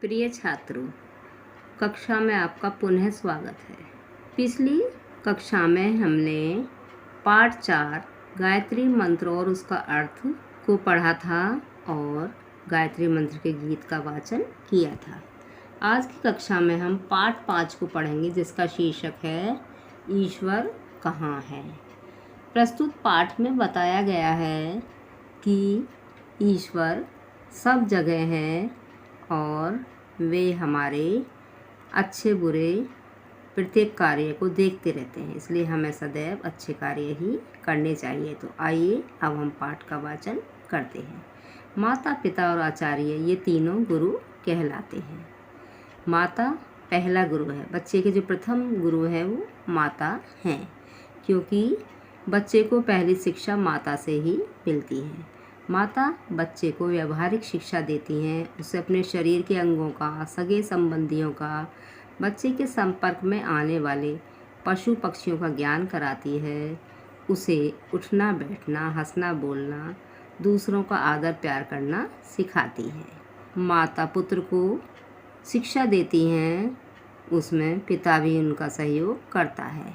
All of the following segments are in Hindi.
प्रिय छात्रों, कक्षा में आपका पुनः स्वागत है। पिछली कक्षा में हमने पाठ 4 गायत्री मंत्र और उसका अर्थ को पढ़ा था और गायत्री मंत्र के गीत का वाचन किया था। आज की कक्षा में हम पाठ 5 को पढ़ेंगे, जिसका शीर्षक है ईश्वर कहाँ है। प्रस्तुत पाठ में बताया गया है कि ईश्वर सब जगह है और वे हमारे अच्छे बुरे प्रत्येक कार्य को देखते रहते हैं, इसलिए हमें सदैव अच्छे कार्य ही करने चाहिए। तो आइए अब हम पाठ का वाचन करते हैं। माता, पिता और आचार्य ये तीनों गुरु कहलाते हैं। माता पहला गुरु है। बच्चे के जो प्रथम गुरु हैं वो माता हैं, क्योंकि बच्चे को पहली शिक्षा माता से ही मिलती है। माता बच्चे को व्यावहारिक शिक्षा देती हैं, उसे अपने शरीर के अंगों का, सगे संबंधियों का, बच्चे के संपर्क में आने वाले पशु पक्षियों का ज्ञान कराती है, उसे उठना बैठना, हंसना बोलना, दूसरों का आदर प्यार करना सिखाती है। माता पुत्र को शिक्षा देती हैं, उसमें पिता भी उनका सहयोग करता है।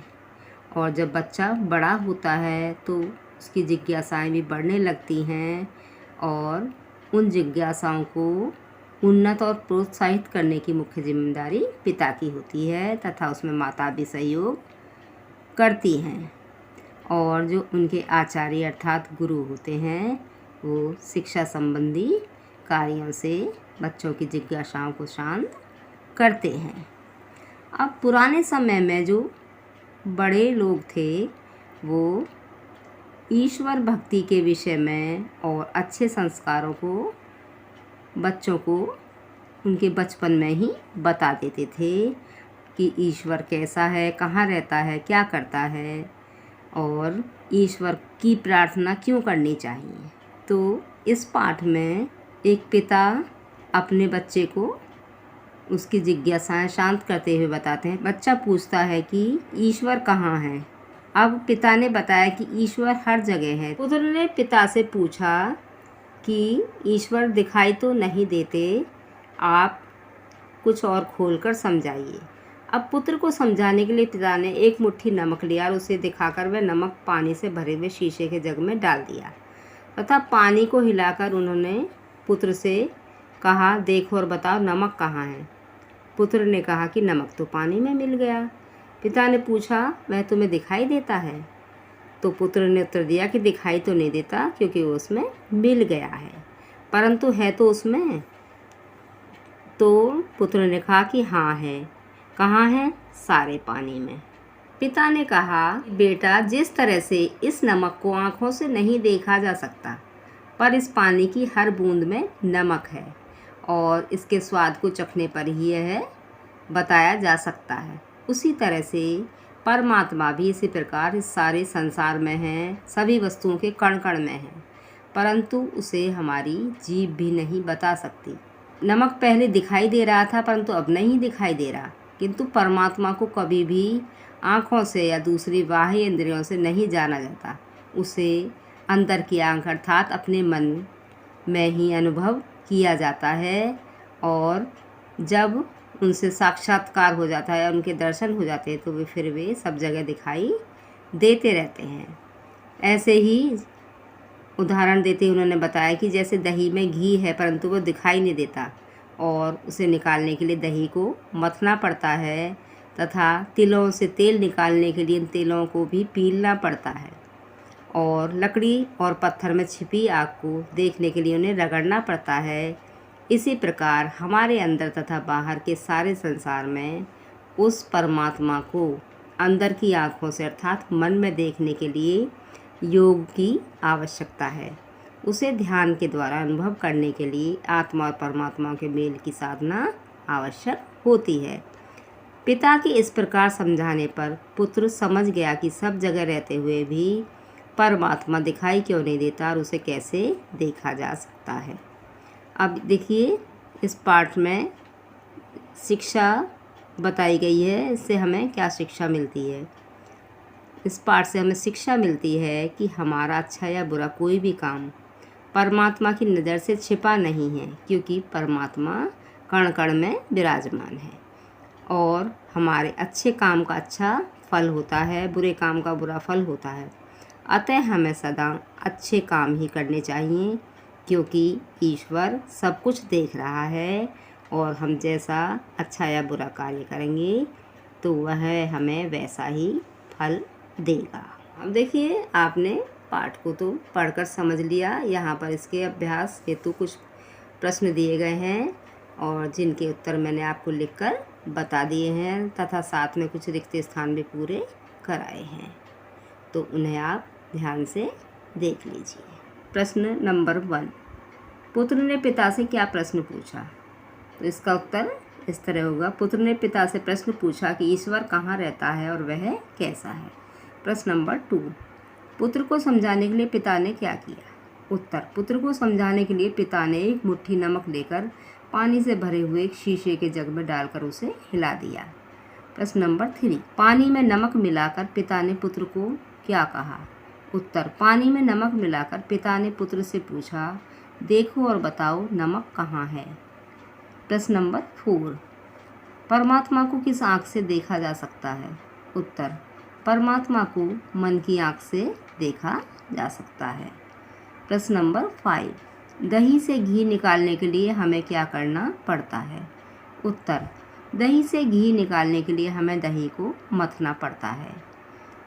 और जब बच्चा बड़ा होता है तो उसकी जिज्ञासाएं भी बढ़ने लगती हैं और उन जिज्ञासाओं को उन्नत और प्रोत्साहित करने की मुख्य जिम्मेदारी पिता की होती है तथा उसमें माता भी सहयोग करती हैं। और जो उनके आचार्य अर्थात गुरु होते हैं वो शिक्षा संबंधी कार्यों से बच्चों की जिज्ञासाओं को शांत करते हैं। अब पुराने समय में जो बड़े लोग थे वो ईश्वर भक्ति के विषय में और अच्छे संस्कारों को बच्चों को उनके बचपन में ही बता देते थे कि ईश्वर कैसा है, कहाँ रहता है, क्या करता है और ईश्वर की प्रार्थना क्यों करनी चाहिए। तो इस पाठ में एक पिता अपने बच्चे को उसकी जिज्ञासाएं शांत करते हुए बताते हैं। बच्चा पूछता है कि ईश्वर कहाँ है। अब पिता ने बताया कि ईश्वर हर जगह है। पुत्र ने पिता से पूछा कि ईश्वर दिखाई तो नहीं देते, आप कुछ और खोलकर समझाइए। अब पुत्र को समझाने के लिए पिता ने एक मुट्ठी नमक लिया और उसे दिखाकर वह नमक पानी से भरे हुए शीशे के जग में डाल दिया तथा पानी को हिलाकर उन्होंने पुत्र से कहा, देखो और बताओ नमक कहाँ है। पुत्र ने कहा कि नमक तो पानी में मिल गया। पिता ने पूछा, वह तुम्हें दिखाई देता है? तो पुत्र ने उत्तर दिया कि दिखाई तो नहीं देता, क्योंकि वो उसमें मिल गया है, परंतु है तो उसमें। तो पुत्र ने कहा कि हाँ है। कहाँ है? सारे पानी में। पिता ने कहा, बेटा, जिस तरह से इस नमक को आँखों से नहीं देखा जा सकता, पर इस पानी की हर बूंद में नमक है और इसके स्वाद को चखने पर ही यह बताया जा सकता है, उसी तरह से परमात्मा भी इसी प्रकार इस सारे संसार में है, सभी वस्तुओं के कण कण में है, परंतु उसे हमारी जीभ भी नहीं बता सकती। नमक पहले दिखाई दे रहा था परंतु अब नहीं दिखाई दे रहा, किंतु परमात्मा को कभी भी आँखों से या दूसरी बाह्य इंद्रियों से नहीं जाना जाता। उसे अंदर की आँख अर्थात अपने मन में ही अनुभव किया जाता है और जब उनसे साक्षात्कार हो जाता है, उनके दर्शन हो जाते हैं, तो वे सब जगह दिखाई देते रहते हैं। ऐसे ही उदाहरण देते उन्होंने बताया कि जैसे दही में घी है परंतु वो दिखाई नहीं देता और उसे निकालने के लिए दही को मथना पड़ता है तथा तिलों से तेल निकालने के लिए इन तिलों को भी पीलना पड़ता है और लकड़ी और पत्थर में छिपी आग को देखने के लिए उन्हें रगड़ना पड़ता है। इसी प्रकार हमारे अंदर तथा बाहर के सारे संसार में उस परमात्मा को अंदर की आँखों से अर्थात मन में देखने के लिए योग की आवश्यकता है। उसे ध्यान के द्वारा अनुभव करने के लिए आत्मा और परमात्मा के मेल की साधना आवश्यक होती है। पिता के इस प्रकार समझाने पर पुत्र समझ गया कि सब जगह रहते हुए भी परमात्मा दिखाई क्यों नहीं देता और उसे कैसे देखा जा सकता है। अब देखिए, इस पाठ में शिक्षा बताई गई है, इससे हमें क्या शिक्षा मिलती है। इस पाठ से हमें शिक्षा मिलती है कि हमारा अच्छा या बुरा कोई भी काम परमात्मा की नज़र से छिपा नहीं है, क्योंकि परमात्मा कण कण में विराजमान है और हमारे अच्छे काम का अच्छा फल होता है, बुरे काम का बुरा फल होता है। अतः हमें सदा अच्छे काम ही करने चाहिए, क्योंकि ईश्वर सब कुछ देख रहा है और हम जैसा अच्छा या बुरा कार्य करेंगे तो वह हमें वैसा ही फल देगा। अब देखिए, आपने पाठ को तो पढ़कर समझ लिया। यहाँ पर इसके अभ्यास हेतु कुछ प्रश्न दिए गए हैं और जिनके उत्तर मैंने आपको लिखकर बता दिए हैं तथा साथ में कुछ रिक्त स्थान भी पूरे कराए हैं, तो उन्हें आप ध्यान से देख लीजिए। प्रश्न नंबर 1, पुत्र ने पिता से क्या प्रश्न पूछा? तो इसका उत्तर इस तरह होगा। पुत्र ने पिता से प्रश्न पूछा कि ईश्वर कहाँ रहता है और वह कैसा है। प्रश्न नंबर 2, पुत्र को समझाने के लिए पिता ने क्या किया? उत्तर, पुत्र को समझाने के लिए पिता ने एक मुट्ठी नमक लेकर पानी से भरे हुए एक शीशे के जग में डालकर उसे हिला दिया। प्रश्न नंबर 3, पानी में नमक मिलाकर पिता ने पुत्र को क्या कहा? उत्तर, पानी में नमक मिलाकर पिता ने पुत्र से पूछा, देखो और बताओ नमक कहाँ है। प्रश्न नंबर 4, परमात्मा को किस आँख से देखा जा सकता है? उत्तर, परमात्मा को मन की आँख से देखा जा सकता है। प्रश्न नंबर 5, दही से घी निकालने के लिए हमें क्या करना पड़ता है? उत्तर, दही से घी निकालने के लिए हमें दही को मथना पड़ता है।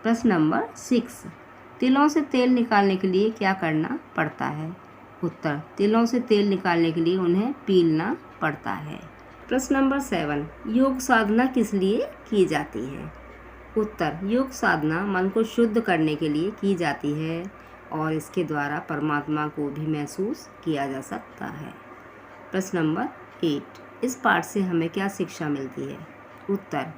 प्रश्न नंबर 6, तिलों से तेल निकालने के लिए क्या करना पड़ता है? उत्तर, तिलों से तेल निकालने के लिए उन्हें पीलना पड़ता है। प्रश्न नंबर 7, योग साधना किस लिए की जाती है? उत्तर, योग साधना मन को शुद्ध करने के लिए की जाती है और इसके द्वारा परमात्मा को भी महसूस किया जा सकता है। प्रश्न नंबर 8, इस पाठ से हमें क्या शिक्षा मिलती है? उत्तर,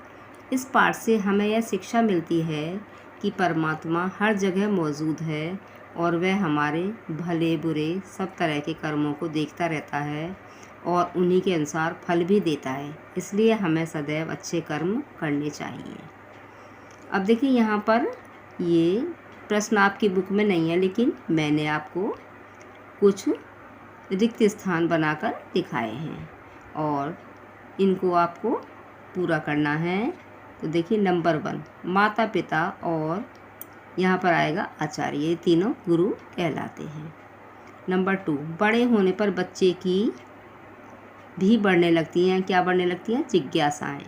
इस पाठ से हमें यह शिक्षा मिलती है कि परमात्मा हर जगह मौजूद है और वह हमारे भले बुरे सब तरह के कर्मों को देखता रहता है और उन्हीं के अनुसार फल भी देता है। इसलिए हमें सदैव अच्छे कर्म करने चाहिए। अब देखिए, यहाँ पर ये प्रश्न आपकी बुक में नहीं है, लेकिन मैंने आपको कुछ रिक्त स्थान बनाकर दिखाए हैं और इनको आपको पूरा करना है। तो देखिए, नंबर 1, माता पिता और यहाँ पर आएगा आचार्य, ये तीनों गुरु कहलाते हैं। नंबर 2, बड़े होने पर बच्चे की भी बढ़ने लगती हैं, क्या बढ़ने लगती हैं? जिज्ञासाएं।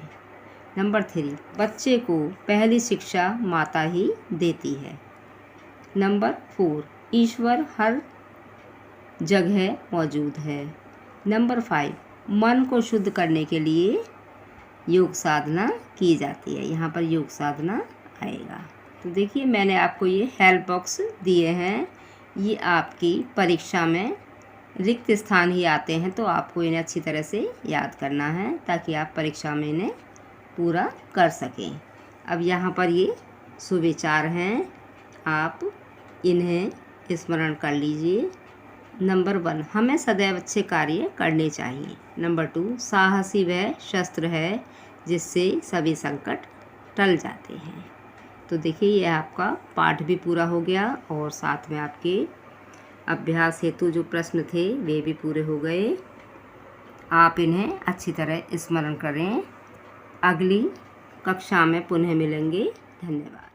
नंबर 3, बच्चे को पहली शिक्षा माता ही देती है। नंबर 4, ईश्वर हर जगह मौजूद है। नंबर 5, मन को शुद्ध करने के लिए योग साधना की जाती है। यहाँ पर योग साधना आएगा। तो देखिए, मैंने आपको ये हेल्प बॉक्स दिए हैं। ये आपकी परीक्षा में रिक्त स्थान ही आते हैं, तो आपको इन्हें अच्छी तरह से याद करना है ताकि आप परीक्षा में इन्हें पूरा कर सकें। अब यहाँ पर ये सुविचार हैं, आप इन्हें स्मरण कर लीजिए। नंबर 1, हमें सदैव अच्छे कार्य करने चाहिए। नंबर 2, साहसी वह शस्त्र है जिससे सभी संकट टल जाते हैं। तो देखिए, ये आपका पाठ भी पूरा हो गया और साथ में आपके अभ्यास हेतु जो प्रश्न थे वे भी पूरे हो गए। आप इन्हें अच्छी तरह स्मरण करें। अगली कक्षा में पुनः मिलेंगे। धन्यवाद।